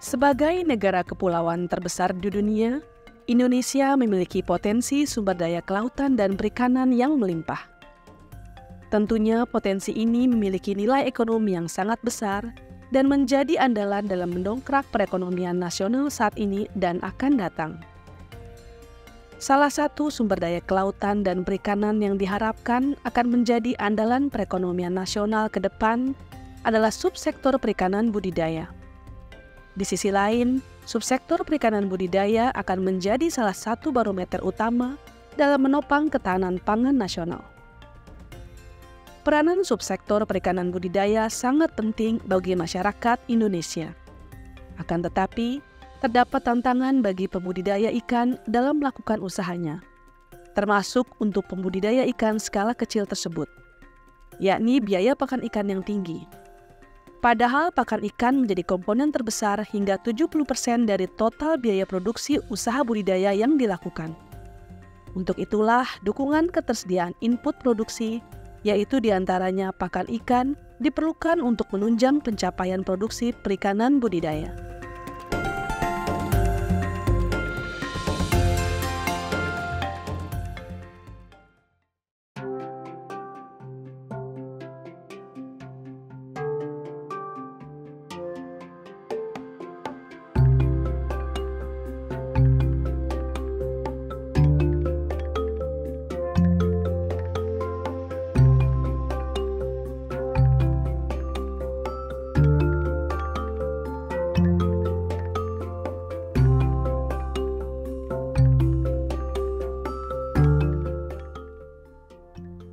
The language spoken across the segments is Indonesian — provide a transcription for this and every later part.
Sebagai negara kepulauan terbesar di dunia, Indonesia memiliki potensi sumber daya kelautan dan perikanan yang melimpah. Tentunya potensi ini memiliki nilai ekonomi yang sangat besar dan menjadi andalan dalam mendongkrak perekonomian nasional saat ini dan akan datang. Salah satu sumber daya kelautan dan perikanan yang diharapkan akan menjadi andalan perekonomian nasional ke depan adalah subsektor perikanan budidaya. Di sisi lain, subsektor perikanan budidaya akan menjadi salah satu barometer utama dalam menopang ketahanan pangan nasional. Peranan subsektor perikanan budidaya sangat penting bagi masyarakat Indonesia. Akan tetapi, terdapat tantangan bagi pembudidaya ikan dalam melakukan usahanya, termasuk untuk pembudidaya ikan skala kecil tersebut, yakni biaya pakan ikan yang tinggi. Padahal pakan ikan menjadi komponen terbesar hingga 70% dari total biaya produksi usaha budidaya yang dilakukan. Untuk itulah dukungan ketersediaan input produksi, yaitu diantaranya pakan ikan, diperlukan untuk menunjang pencapaian produksi perikanan budidaya.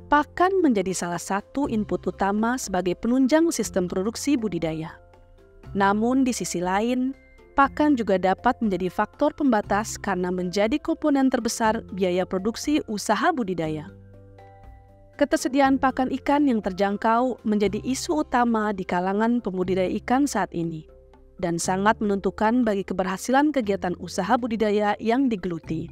Pakan menjadi salah satu input utama sebagai penunjang sistem produksi budidaya. Namun di sisi lain, pakan juga dapat menjadi faktor pembatas karena menjadi komponen terbesar biaya produksi usaha budidaya. Ketersediaan pakan ikan yang terjangkau menjadi isu utama di kalangan pembudidaya ikan saat ini, dan sangat menentukan bagi keberhasilan kegiatan usaha budidaya yang digeluti.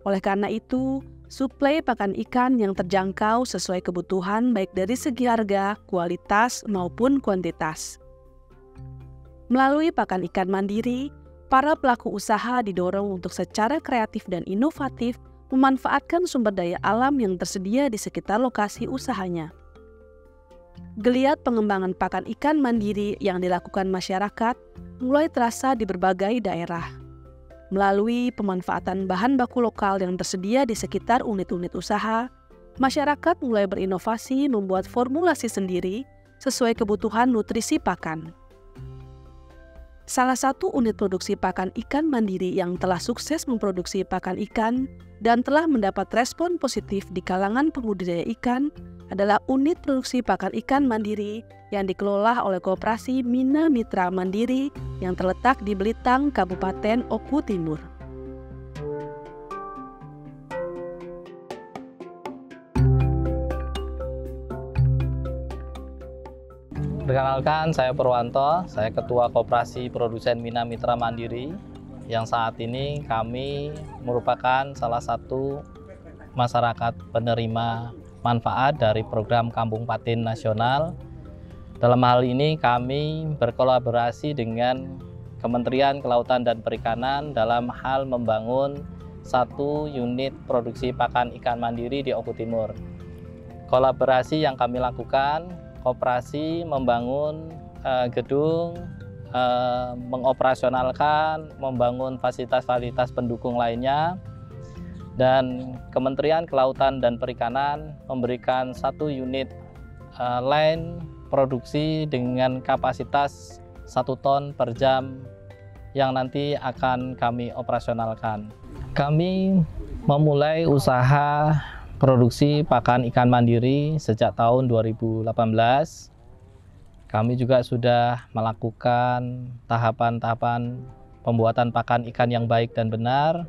Oleh karena itu, suplai pakan ikan yang terjangkau sesuai kebutuhan baik dari segi harga, kualitas, maupun kuantitas. Melalui pakan ikan mandiri, para pelaku usaha didorong untuk secara kreatif dan inovatif memanfaatkan sumber daya alam yang tersedia di sekitar lokasi usahanya. Geliat pengembangan pakan ikan mandiri yang dilakukan masyarakat mulai terasa di berbagai daerah. Melalui pemanfaatan bahan baku lokal yang tersedia di sekitar unit-unit usaha, masyarakat mulai berinovasi membuat formulasi sendiri sesuai kebutuhan nutrisi pakan. Salah satu unit produksi pakan ikan mandiri yang telah sukses memproduksi pakan ikan dan telah mendapat respon positif di kalangan pembudidaya ikan adalah unit produksi pakan ikan mandiri yang dikelola oleh Koperasi Mina Mitra Mandiri yang terletak di Belitang, Kabupaten Oku Timur. Perkenalkan, saya Purwanto, saya Ketua Koperasi Produsen Mina Mitra Mandiri, yang saat ini kami merupakan salah satu masyarakat penerima manfaat dari program Kampung Patin Nasional. Dalam hal ini kami berkolaborasi dengan Kementerian Kelautan dan Perikanan dalam hal membangun satu unit produksi pakan ikan mandiri di Oku Timur. Kolaborasi yang kami lakukan, koperasi membangun gedung, mengoperasionalkan, membangun fasilitas-fasilitas pendukung lainnya, dan Kementerian Kelautan dan Perikanan memberikan satu unit line produksi dengan kapasitas 1 ton per jam yang nanti akan kami operasionalkan. Kami memulai usaha produksi pakan ikan mandiri sejak tahun 2018. Kami juga sudah melakukan tahapan-tahapan pembuatan pakan ikan yang baik dan benar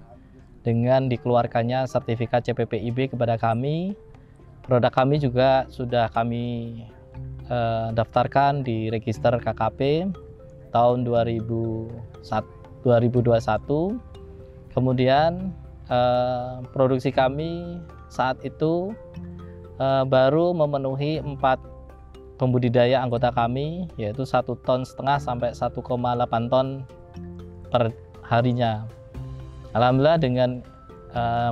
dengan dikeluarkannya sertifikat CPPIB kepada kami. Produk kami juga sudah kami daftarkan di register KKP tahun 2021. Kemudian produksi kami saat itu baru memenuhi 4 pembudidaya anggota kami, yaitu 1,5 ton sampai 1,8 ton per harinya. Alhamdulillah dengan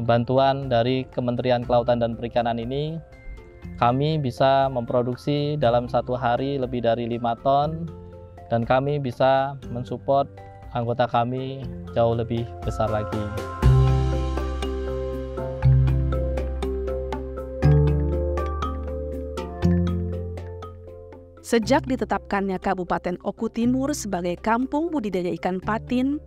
bantuan dari Kementerian Kelautan dan Perikanan ini, kami bisa memproduksi dalam satu hari lebih dari 5 ton, dan kami bisa mensupport anggota kami jauh lebih besar lagi. Sejak ditetapkannya Kabupaten Oku Timur sebagai kampung budidaya ikan patin,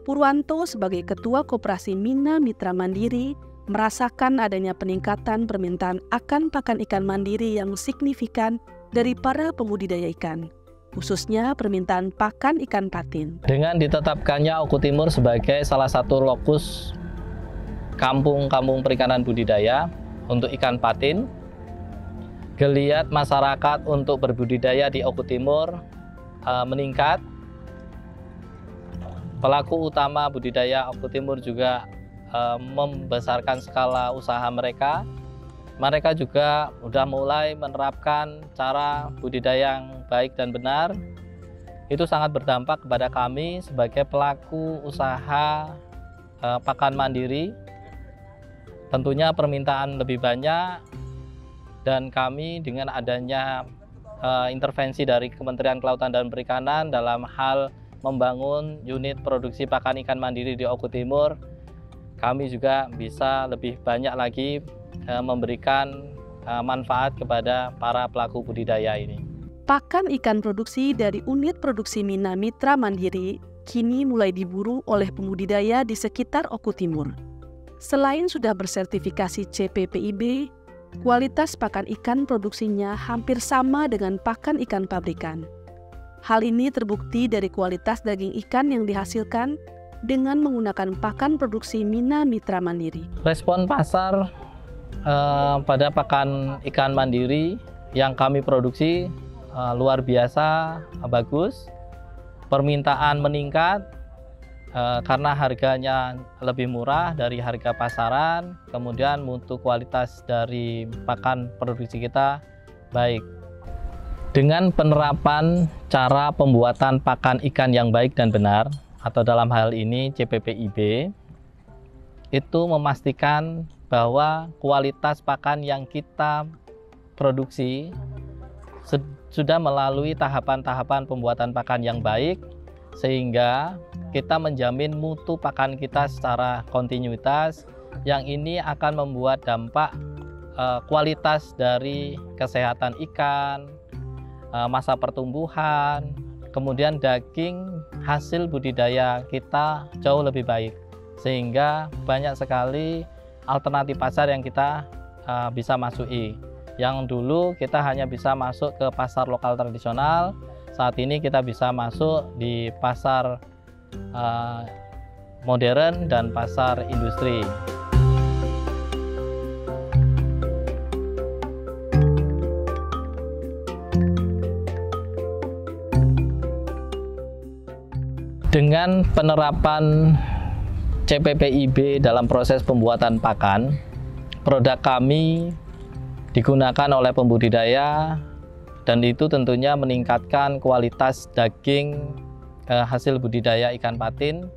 Purwanto sebagai Ketua Koperasi Mina Mitra Mandiri merasakan adanya peningkatan permintaan akan pakan ikan mandiri yang signifikan dari para pembudidaya ikan, khususnya permintaan pakan ikan patin. Dengan ditetapkannya Oku Timur sebagai salah satu lokus kampung perikanan budidaya untuk ikan patin, geliat masyarakat untuk berbudidaya di Oku Timur meningkat. Pelaku utama budidaya Oku Timur juga membesarkan skala usaha mereka. Mereka juga sudah mulai menerapkan cara budidaya yang baik dan benar. Itu sangat berdampak kepada kami sebagai pelaku usaha pakan mandiri. Tentunya permintaan lebih banyak, dan kami dengan adanya intervensi dari Kementerian Kelautan dan Perikanan dalam hal membangun unit produksi pakan ikan mandiri di Oku Timur, kami juga bisa lebih banyak lagi memberikan manfaat kepada para pelaku budidaya ini. Pakan ikan produksi dari unit produksi Mina Mitra Mandiri kini mulai diburu oleh pembudidaya di sekitar Oku Timur. Selain sudah bersertifikasi CPPIB, kualitas pakan ikan produksinya hampir sama dengan pakan ikan pabrikan. Hal ini terbukti dari kualitas daging ikan yang dihasilkan dengan menggunakan pakan produksi Mina Mitra Mandiri. Respon pasar pada pakan ikan mandiri yang kami produksi luar biasa bagus. Permintaan meningkat karena harganya lebih murah dari harga pasaran, kemudian mutu kualitas dari pakan produksi kita baik. Dengan penerapan cara pembuatan pakan ikan yang baik dan benar, atau dalam hal ini CPPIB, itu memastikan bahwa kualitas pakan yang kita produksi sudah melalui tahapan-tahapan pembuatan pakan yang baik, sehingga kita menjamin mutu pakan kita secara kontinuitas, yang ini akan membuat dampak kualitas dari kesehatan ikan, masa pertumbuhan, kemudian daging hasil budidaya kita jauh lebih baik, sehingga banyak sekali alternatif pasar yang kita bisa masuki. Yang dulu kita hanya bisa masuk ke pasar lokal tradisional, saat ini kita bisa masuk di pasar modern dan pasar industri. Dengan penerapan CPPIB dalam proses pembuatan pakan, produk kami digunakan oleh pembudidaya, dan itu tentunya meningkatkan kualitas daging hasil budidaya ikan patin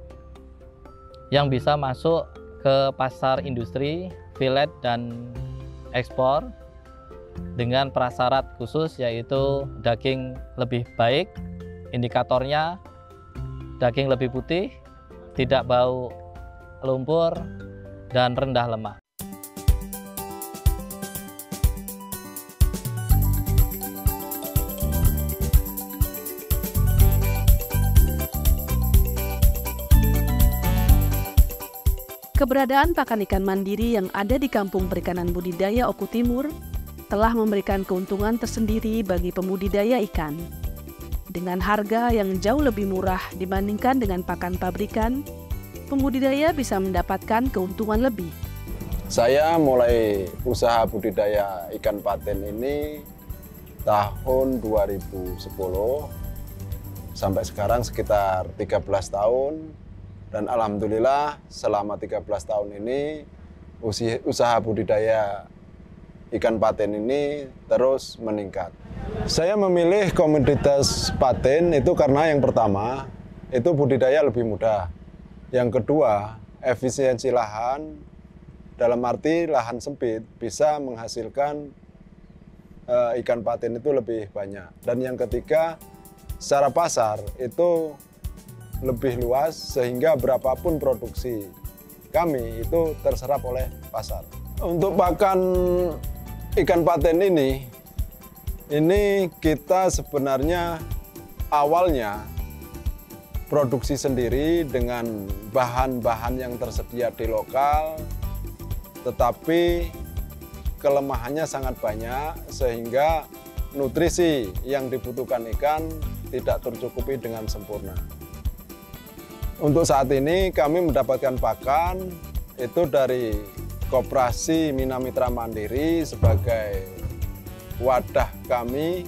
yang bisa masuk ke pasar industri, filet, dan ekspor dengan prasyarat khusus, yaitu daging lebih baik, indikatornya daging lebih putih, tidak bau lumpur, dan rendah lemak. Keberadaan pakan ikan mandiri yang ada di Kampung Perikanan Budidaya Oku Timur telah memberikan keuntungan tersendiri bagi pembudidaya ikan. Dengan harga yang jauh lebih murah dibandingkan dengan pakan pabrikan, pembudidaya bisa mendapatkan keuntungan lebih. Saya mulai usaha budidaya ikan patin ini tahun 2010, sampai sekarang sekitar 13 tahun. Dan alhamdulillah selama 13 tahun ini usaha budidaya ikan patin ini terus meningkat. Saya memilih komoditas paten itu karena yang pertama, itu budidaya lebih mudah. Yang kedua, efisiensi lahan, dalam arti lahan sempit bisa menghasilkan ikan paten itu lebih banyak. Dan yang ketiga, secara pasar itu lebih luas sehingga berapapun produksi kami itu terserap oleh pasar. Untuk pakan ikan paten ini kita sebenarnya awalnya produksi sendiri dengan bahan-bahan yang tersedia di lokal, tetapi kelemahannya sangat banyak sehingga nutrisi yang dibutuhkan ikan tidak tercukupi dengan sempurna. Untuk saat ini kami mendapatkan pakan itu dari Koperasi Mina Mitra Mandiri sebagai wadah kami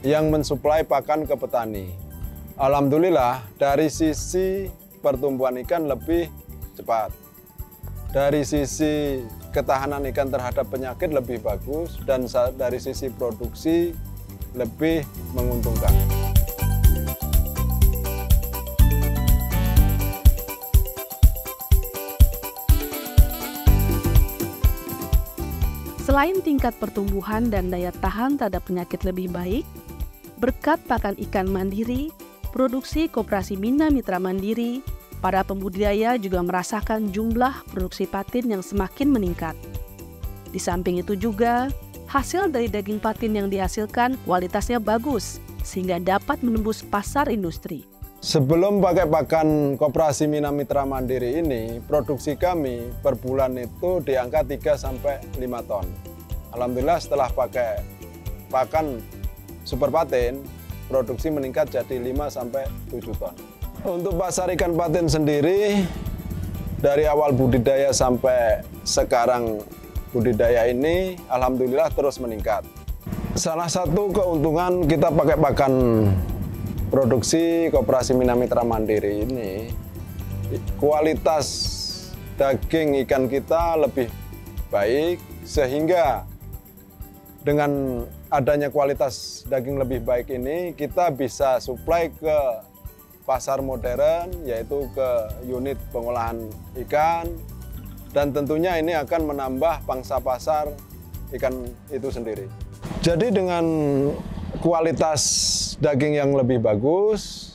yang mensuplai pakan ke petani. Alhamdulillah dari sisi pertumbuhan ikan lebih cepat. Dari sisi ketahanan ikan terhadap penyakit lebih bagus dan dari sisi produksi lebih menguntungkan. Selain tingkat pertumbuhan dan daya tahan terhadap penyakit lebih baik, berkat pakan ikan mandiri, produksi Koperasi Mina Mitra Mandiri, para pembudidaya juga merasakan jumlah produksi patin yang semakin meningkat. Di samping itu juga, hasil dari daging patin yang dihasilkan kualitasnya bagus, sehingga dapat menembus pasar industri. Sebelum pakai pakan Koperasi Mina Mitra Mandiri ini, produksi kami per bulan itu di angka 3-5 ton. Alhamdulillah setelah pakai pakan Super Paten, produksi meningkat jadi 5-7 ton. Untuk pasar ikan paten sendiri, dari awal budidaya sampai sekarang budidaya ini, alhamdulillah terus meningkat. Salah satu keuntungan kita pakai pakan produksi Koperasi Mina Mitra Mandiri ini, kualitas daging ikan kita lebih baik, sehingga dengan adanya kualitas daging lebih baik ini, kita bisa suplai ke pasar modern, yaitu ke unit pengolahan ikan, dan tentunya ini akan menambah pangsa pasar ikan itu sendiri. Jadi dengan kualitas daging yang lebih bagus,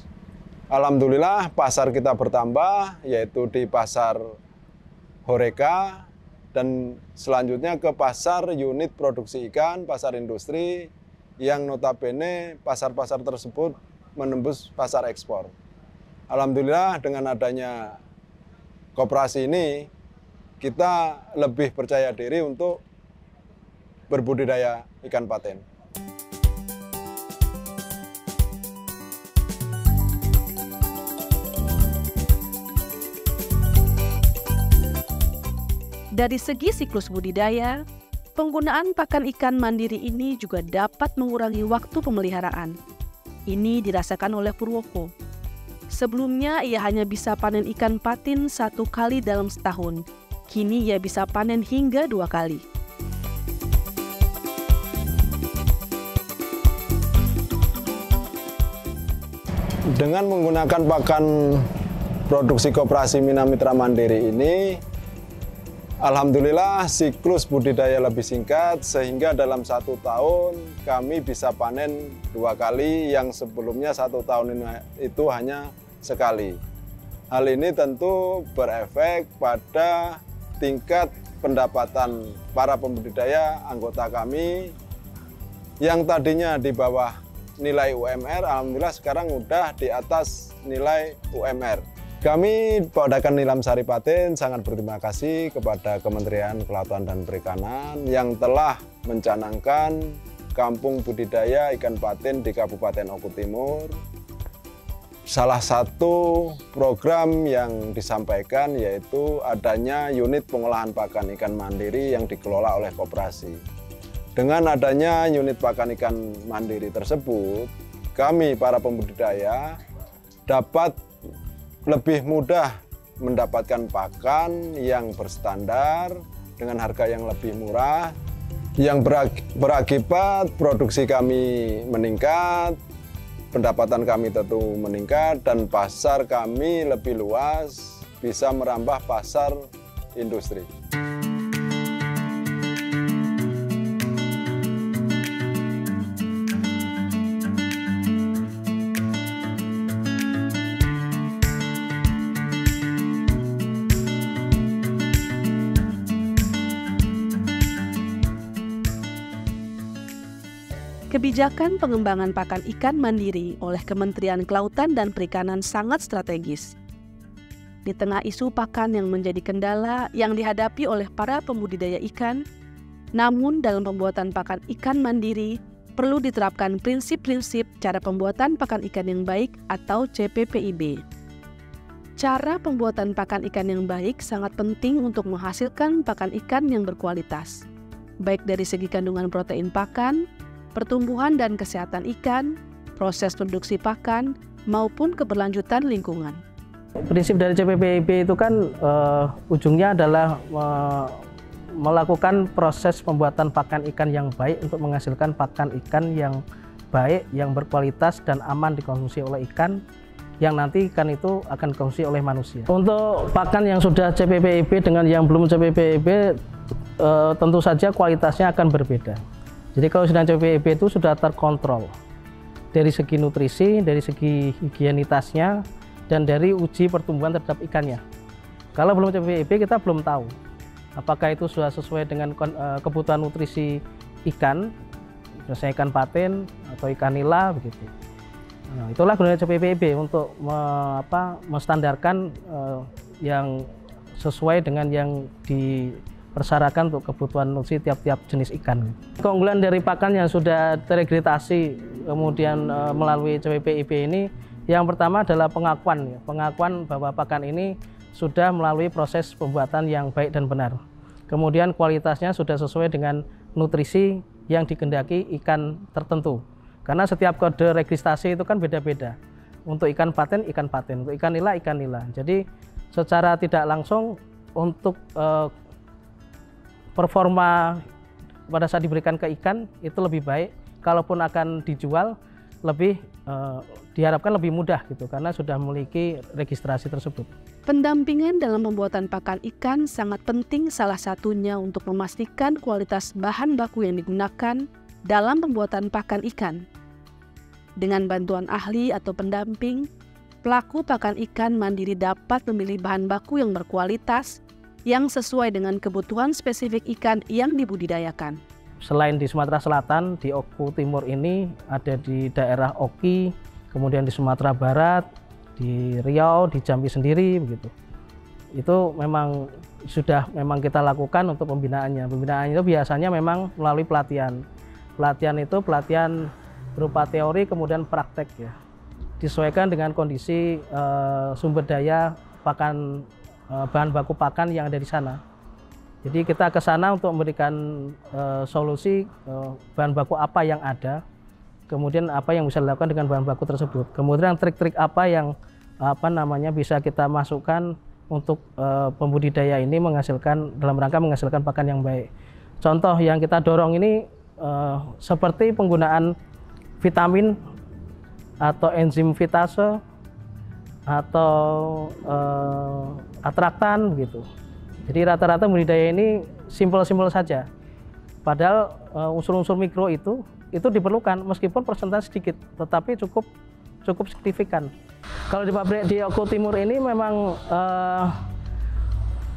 alhamdulillah pasar kita bertambah, yaitu di pasar Horeca, dan selanjutnya ke pasar unit produksi ikan, pasar industri, yang notabene pasar-pasar tersebut menembus pasar ekspor. Alhamdulillah dengan adanya koperasi ini, kita lebih percaya diri untuk berbudidaya ikan paten. Dari segi siklus budidaya, penggunaan pakan ikan mandiri ini juga dapat mengurangi waktu pemeliharaan. Ini dirasakan oleh Purwoko. Sebelumnya ia hanya bisa panen ikan patin 1 kali dalam setahun. Kini ia bisa panen hingga 2 kali. Dengan menggunakan pakan produksi Koperasi Mina Mitra Mandiri ini, alhamdulillah siklus budidaya lebih singkat, sehingga dalam 1 tahun kami bisa panen 2 kali, yang sebelumnya 1 tahun itu hanya sekali. Hal ini tentu berefek pada tingkat pendapatan para pembudidaya anggota kami yang tadinya di bawah nilai UMR, alhamdulillah sekarang udah di atas nilai UMR. Kami Pawakan Nilam Sari Paten sangat berterima kasih kepada Kementerian Kelautan dan Perikanan yang telah mencanangkan kampung budidaya ikan paten di Kabupaten Oku Timur. Salah satu program yang disampaikan yaitu adanya unit pengolahan pakan ikan mandiri yang dikelola oleh koperasi. Dengan adanya unit pakan ikan mandiri tersebut, kami para pembudidaya dapat lebih mudah mendapatkan pakan yang berstandar dengan harga yang lebih murah, yang berakibat produksi kami meningkat, pendapatan kami tentu meningkat, dan pasar kami lebih luas, bisa merambah pasar industri. Kebijakan pengembangan pakan ikan mandiri oleh Kementerian Kelautan dan Perikanan sangat strategis. Di tengah isu pakan yang menjadi kendala yang dihadapi oleh para pembudidaya ikan, namun dalam pembuatan pakan ikan mandiri perlu diterapkan prinsip-prinsip cara pembuatan pakan ikan yang baik atau CPPIB. Cara pembuatan pakan ikan yang baik sangat penting untuk menghasilkan pakan ikan yang berkualitas, baik dari segi kandungan protein pakan, pertumbuhan dan kesehatan ikan, proses produksi pakan, maupun keberlanjutan lingkungan. Prinsip dari CPPIB itu kan ujungnya adalah melakukan proses pembuatan pakan ikan yang baik untuk menghasilkan pakan ikan yang baik, yang berkualitas dan aman dikonsumsi oleh ikan, yang nanti ikan itu akan dikonsumsi oleh manusia. Untuk pakan yang sudah CPPIB dengan yang belum CPPIB, tentu saja kualitasnya akan berbeda. Jadi kalau sudah CPPIB itu sudah terkontrol dari segi nutrisi, dari segi higienitasnya, dan dari uji pertumbuhan terhadap ikannya. Kalau belum CPPIB kita belum tahu apakah itu sudah sesuai dengan kebutuhan nutrisi ikan, misalnya ikan patin atau ikan nila begitu. Nah, itulah gunanya CPPIB untuk menstandarkan yang sesuai dengan yang dipersyaratkan untuk kebutuhan nutrisi tiap-tiap jenis ikan. Keunggulan dari pakan yang sudah teregistrasi kemudian melalui CPPIB ini, yang pertama adalah pengakuan bahwa pakan ini sudah melalui proses pembuatan yang baik dan benar. Kemudian kualitasnya sudah sesuai dengan nutrisi yang dikehendaki ikan tertentu. Karena setiap kode registrasi itu kan beda-beda. Untuk ikan patin, untuk ikan nila, ikan nila. Jadi secara tidak langsung untuk performa pada saat diberikan ke ikan itu lebih baik. Kalaupun akan dijual, lebih diharapkan lebih mudah gitu, karena sudah memiliki registrasi tersebut. Pendampingan dalam pembuatan pakan ikan sangat penting, salah satunya untuk memastikan kualitas bahan baku yang digunakan dalam pembuatan pakan ikan. Dengan bantuan ahli atau pendamping, pelaku pakan ikan mandiri dapat memilih bahan baku yang berkualitas yang sesuai dengan kebutuhan spesifik ikan yang dibudidayakan. Selain di Sumatera Selatan, di Oku Timur ini ada di daerah Oki, kemudian di Sumatera Barat, di Riau, di Jambi sendiri begitu. Itu memang sudah kita lakukan untuk pembinaannya. Pembinaan itu biasanya memang melalui pelatihan. Pelatihan itu pelatihan berupa teori kemudian praktek ya. Disesuaikan dengan kondisi sumber daya pakan, bahan baku pakan yang ada di sana. Jadi kita ke sana untuk memberikan solusi bahan baku apa yang ada, kemudian apa yang bisa dilakukan dengan bahan baku tersebut. Kemudian trik-trik apa yang bisa kita masukkan untuk pembudidaya ini dalam rangka menghasilkan pakan yang baik. Contoh yang kita dorong ini seperti penggunaan vitamin atau enzim fitase atau atraktan begitu. Jadi rata-rata budidaya ini simpel-simpel saja. Padahal unsur-unsur mikro itu diperlukan meskipun persentase sedikit, tetapi cukup signifikan. Kalau di pabrik di Oku Timur ini memang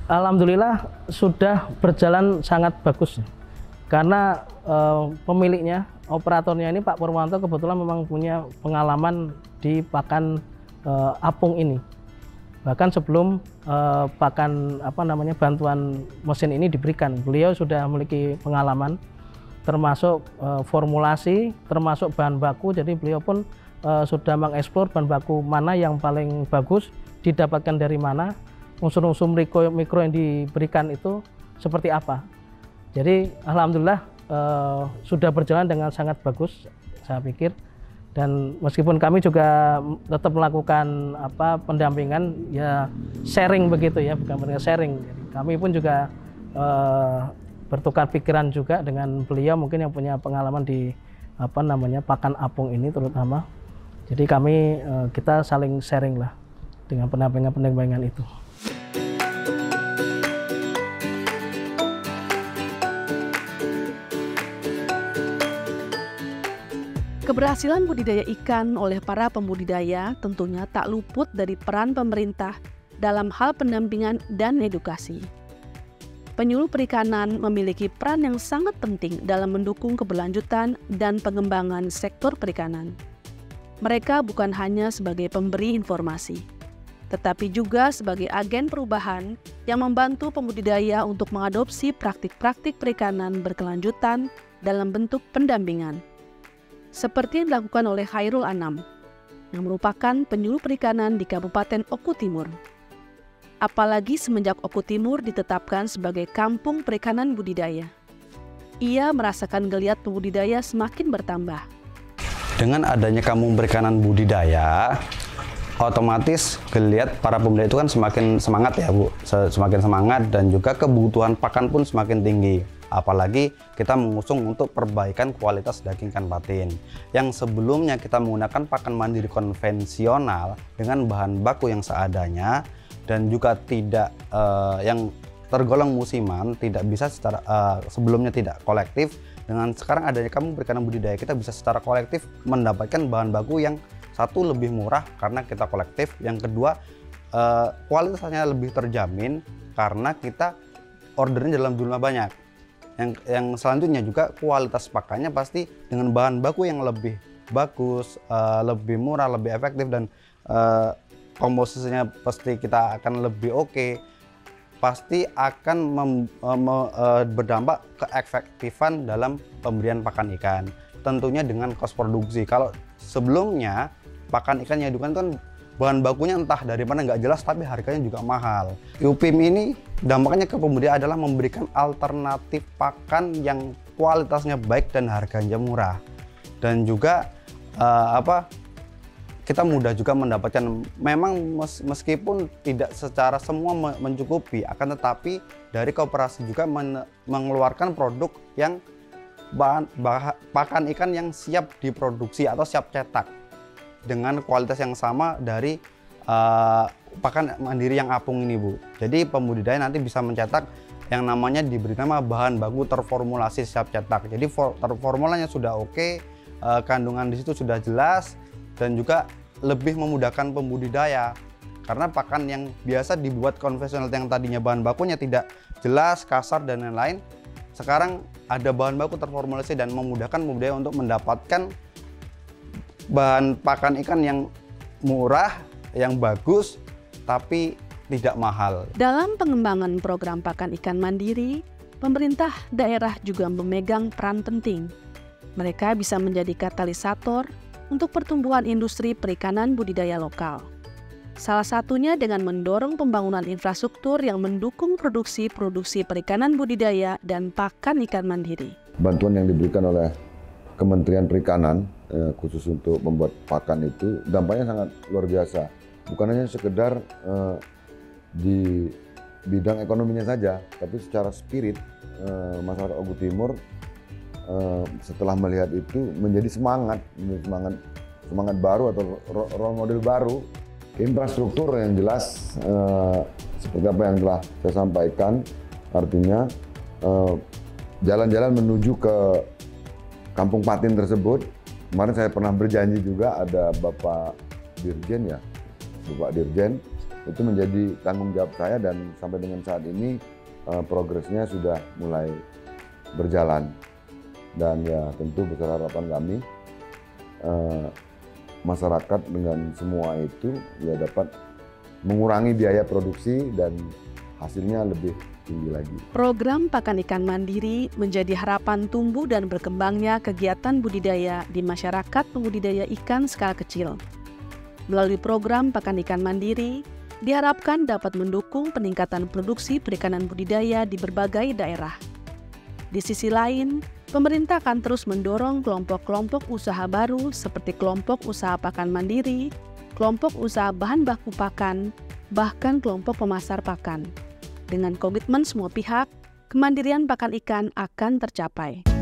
alhamdulillah sudah berjalan sangat bagus. Karena pemiliknya, operatornya ini Pak Purwanto kebetulan memang punya pengalaman di pakan apung ini. Bahkan sebelum pakan bantuan mesin ini diberikan, beliau sudah memiliki pengalaman termasuk formulasi, termasuk bahan baku. Jadi beliau pun sudah mengeksplor bahan baku mana yang paling bagus, didapatkan dari mana, unsur-unsur mikro yang diberikan itu seperti apa. Jadi alhamdulillah sudah berjalan dengan sangat bagus, saya pikir. Dan meskipun kami juga tetap melakukan sharing begitu ya, bukan benar sharing. Jadi kami pun juga bertukar pikiran juga dengan beliau mungkin yang punya pengalaman di pakan apung ini terutama. Jadi kita saling sharing lah dengan pendampingan itu. Keberhasilan budidaya ikan oleh para pembudidaya tentunya tak luput dari peran pemerintah dalam hal pendampingan dan edukasi. Penyuluh perikanan memiliki peran yang sangat penting dalam mendukung keberlanjutan dan pengembangan sektor perikanan. Mereka bukan hanya sebagai pemberi informasi, tetapi juga sebagai agen perubahan yang membantu pembudidaya untuk mengadopsi praktik-praktik perikanan berkelanjutan dalam bentuk pendampingan. Seperti yang dilakukan oleh Khairul Anam, yang merupakan penyuluh perikanan di Kabupaten Oku Timur. Apalagi semenjak Oku Timur ditetapkan sebagai kampung perikanan budidaya. Ia merasakan geliat pembudidaya semakin bertambah. Dengan adanya kampung perikanan budidaya, otomatis geliat para pembudidaya itu kan semakin semangat ya Bu, semakin semangat dan juga kebutuhan pakan pun semakin tinggi. Apalagi kita mengusung untuk perbaikan kualitas daging ikan patin. Yang sebelumnya kita menggunakan pakan mandiri konvensional dengan bahan baku yang seadanya dan juga tidak yang tergolong musiman, tidak bisa secara sebelumnya tidak kolektif. Dengan sekarang adanya kampung perikanan budidaya, kita bisa secara kolektif mendapatkan bahan baku yang satu lebih murah karena kita kolektif, yang kedua kualitasnya lebih terjamin karena kita ordernya dalam jumlah banyak. Yang selanjutnya juga kualitas pakannya pasti dengan bahan baku yang lebih bagus, lebih murah, lebih efektif, dan komposisinya pasti kita akan lebih oke. Pasti akan berdampak keefektifan dalam pemberian pakan ikan. Tentunya dengan kos produksi. Kalau sebelumnya pakan ikan yang dihasilkan kan bahan bakunya entah dari mana nggak jelas, tapi harganya juga mahal. UPIM ini dampaknya ke pembudidaya adalah memberikan alternatif pakan yang kualitasnya baik dan harganya murah. Dan juga kita mudah juga mendapatkan, memang meskipun tidak secara semua mencukupi, akan tetapi dari koperasi juga mengeluarkan produk yang pakan ikan yang siap diproduksi atau siap cetak dengan kualitas yang sama dari pakan mandiri yang apung ini Bu. Jadi pembudidaya nanti bisa mencetak yang namanya diberi nama bahan baku terformulasi siap cetak. Jadi formulanya sudah oke, kandungan di situ sudah jelas, dan juga lebih memudahkan pembudidaya. Karena pakan yang biasa dibuat konvensional yang tadinya bahan bakunya tidak jelas, kasar dan lain-lain, sekarang ada bahan baku terformulasi dan memudahkan pembudidaya untuk mendapatkan bahan pakan ikan yang murah, yang bagus, tapi tidak mahal. Dalam pengembangan program pakan ikan mandiri, pemerintah daerah juga memegang peran penting. Mereka bisa menjadi katalisator untuk pertumbuhan industri perikanan budidaya lokal. Salah satunya dengan mendorong pembangunan infrastruktur yang mendukung produksi perikanan budidaya dan pakan ikan mandiri. Bantuan yang diberikan oleh Kementerian Perikanan khusus untuk membuat pakan itu dampaknya sangat luar biasa. Bukan hanya sekedar di bidang ekonominya saja, tapi secara spirit masyarakat Oku Timur setelah melihat itu menjadi semangat baru atau role model baru. Infrastruktur yang jelas seperti apa yang telah saya sampaikan, artinya jalan-jalan menuju ke kampung patin tersebut. Kemarin saya pernah berjanji juga, ada Bapak Dirjen ya, Bapak Dirjen, itu menjadi tanggung jawab saya, dan sampai dengan saat ini progresnya sudah mulai berjalan. Dan ya tentu besar harapan kami masyarakat dengan semua itu ya dapat mengurangi biaya produksi dan hasilnya lebih tinggi lagi. Program pakan ikan mandiri menjadi harapan tumbuh dan berkembangnya kegiatan budidaya di masyarakat pembudidaya ikan skala kecil. Melalui program pakan ikan mandiri, diharapkan dapat mendukung peningkatan produksi perikanan budidaya di berbagai daerah. Di sisi lain, pemerintah akan terus mendorong kelompok-kelompok usaha baru seperti kelompok usaha pakan mandiri, kelompok usaha bahan baku pakan, bahkan kelompok pemasar pakan. Dengan komitmen semua pihak, kemandirian pakan ikan akan tercapai.